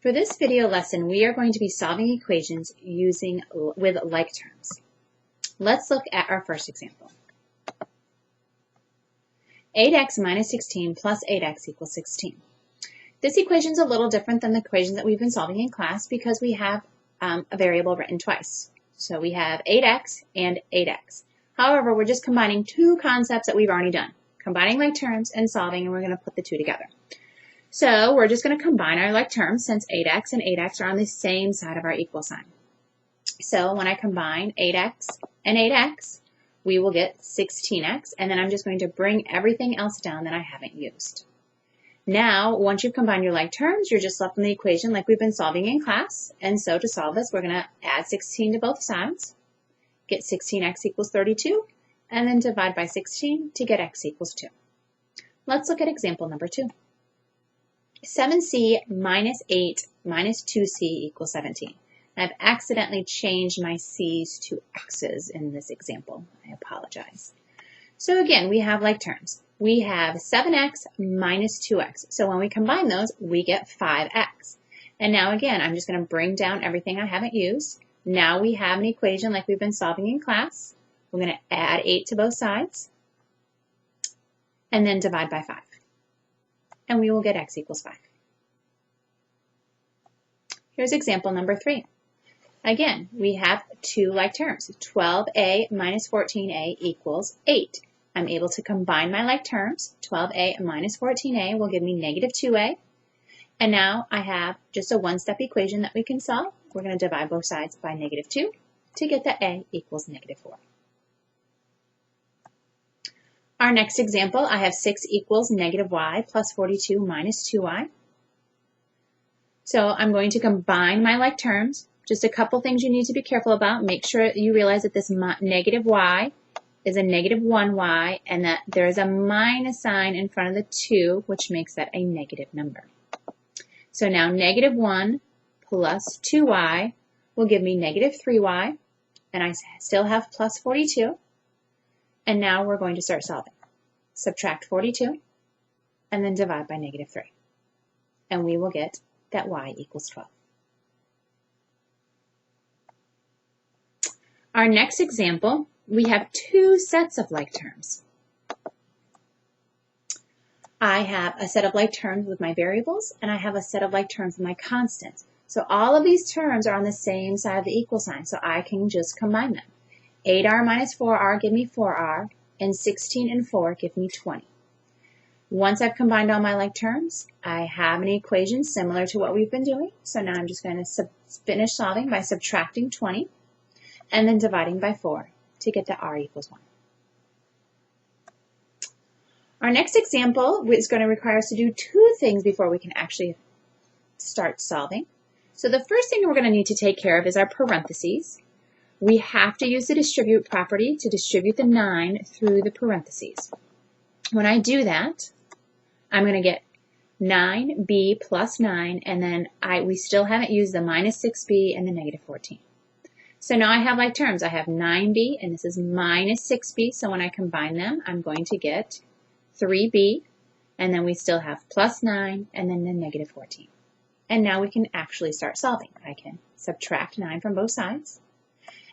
For this video lesson, we are going to be solving equations with like terms. Let's look at our first example. 8x minus 16 plus 8x equals 16. This equation is a little different than the equations that we've been solving in class because we have a variable written twice. So we have 8x and 8x. However, we're just combining two concepts that we've already done, combining like terms and solving, and we're going to put the two together. So we're just going to combine our like terms since 8x and 8x are on the same side of our equal sign. So when I combine 8x and 8x, we will get 16x, and then I'm just going to bring everything else down that I haven't used. Now, once you've combined your like terms, you're just left in the equation like we've been solving in class. And so to solve this, we're going to add 16 to both sides, get 16x equals 32, and then divide by 16 to get x equals 2. Let's look at example number 2. 7c minus 8 minus 2c equals 17. I've accidentally changed my c's to x's in this example. I apologize. So again, we have like terms. We have 7x minus 2x. So when we combine those, we get 5x. And now again, I'm just going to bring down everything I haven't used. Now we have an equation like we've been solving in class. We're going to add 8 to both sides and then divide by 5. And we will get x equals 5. Here's example number 3. Again, we have two like terms. 12a minus 14a equals 8. I'm able to combine my like terms. 12a minus 14a will give me negative 2a. And now I have just a one-step equation that we can solve. We're going to divide both sides by negative 2 to get that a equals negative 4. Our next example, I have 6 equals negative y plus 42 minus 2y. So I'm going to combine my like terms. Just a couple things you need to be careful about. Make sure you realize that this negative y is a negative 1y and that there is a minus sign in front of the 2, which makes that a negative number. So now negative 1 plus 2y will give me negative 3y, and I still have plus 42. And now we're going to start solving. Subtract 42 and then divide by negative 3. And we will get that y equals 12. Our next example, we have two sets of like terms. I have a set of like terms with my variables, and I have a set of like terms with my constants. So all of these terms are on the same side of the equal sign, so I can just combine them. 8r minus 4r give me 4r, and 16 and 4 give me 20. Once I've combined all my like terms, I have an equation similar to what we've been doing. So now I'm just going to finish solving by subtracting 20 and then dividing by 4 to get to r equals 1. Our next example is going to require us to do two things before we can actually start solving. So the first thing we're going to need to take care of is our parentheses. We have to use the distribute property to distribute the 9 through the parentheses. When I do that, I'm going to get 9b plus 9, and then we still haven't used the minus 6b and the negative 14. So now I have like terms. I have 9b, and this is minus 6b, so when I combine them, I'm going to get 3b, and then we still have plus 9, and then the negative 14. And now we can actually start solving. I can subtract 9 from both sides,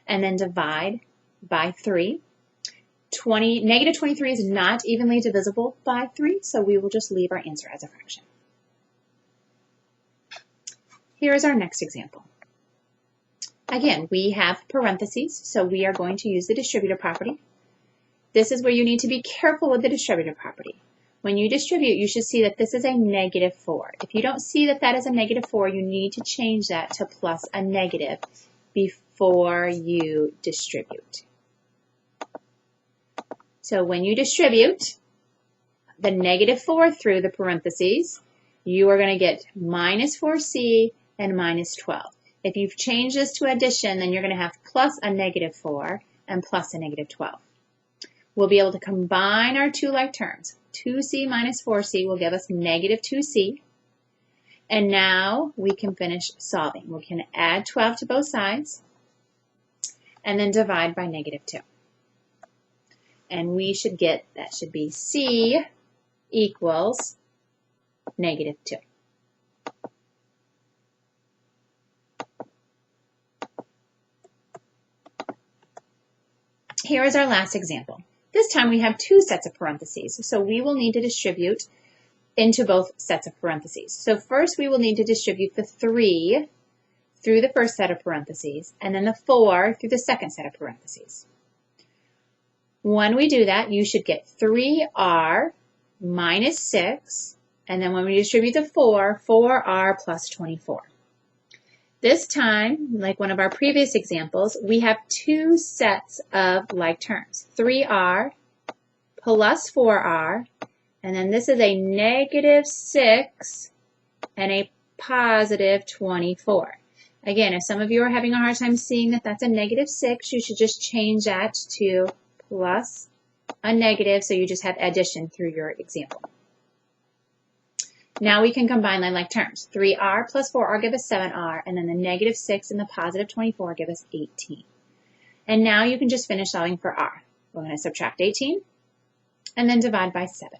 and then divide by 3. Negative 23 is not evenly divisible by 3, so we will just leave our answer as a fraction. Here is our next example. Again, we have parentheses, so we are going to use the distributive property. This is where you need to be careful with the distributive property. When you distribute, you should see that this is a negative 4. If you don't see that that is a negative 4, you need to change that to plus a negative before you distribute. So when you distribute the negative 4 through the parentheses, you are going to get minus 4c and minus 12. If you've changed this to addition, then you're going to have plus a negative 4 and plus a negative 12. We'll be able to combine our two like terms. 2c minus 4c will give us negative 2c. And now we can finish solving. We can add 12 to both sides and then divide by negative 2. And we should get, that should be c equals negative 2. Here is our last example. This time we have two sets of parentheses, so we will need to distribute into both sets of parentheses. So first we will need to distribute the 3 through the first set of parentheses, and then the 4 through the second set of parentheses. When we do that, you should get 3r minus 6, and then when we distribute the 4, 4r plus 24. This time, like one of our previous examples, we have two sets of like terms, 3r plus 4r, and then this is a negative 6 and a positive 24. Again, if some of you are having a hard time seeing that that's a negative 6, you should just change that to plus a negative, so you just have addition through your example. Now we can combine like terms. 3r plus 4r give us 7r, and then the negative 6 and the positive 24 give us 18. And now you can just finish solving for r. We're going to subtract 18 and then divide by 7.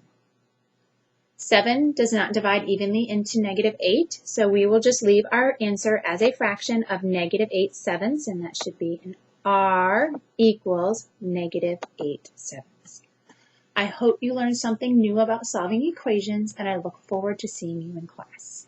7 does not divide evenly into negative 8, so we will just leave our answer as a fraction of negative 8/7, and that should be an r equals negative 8/7. I hope you learned something new about solving equations, and I look forward to seeing you in class.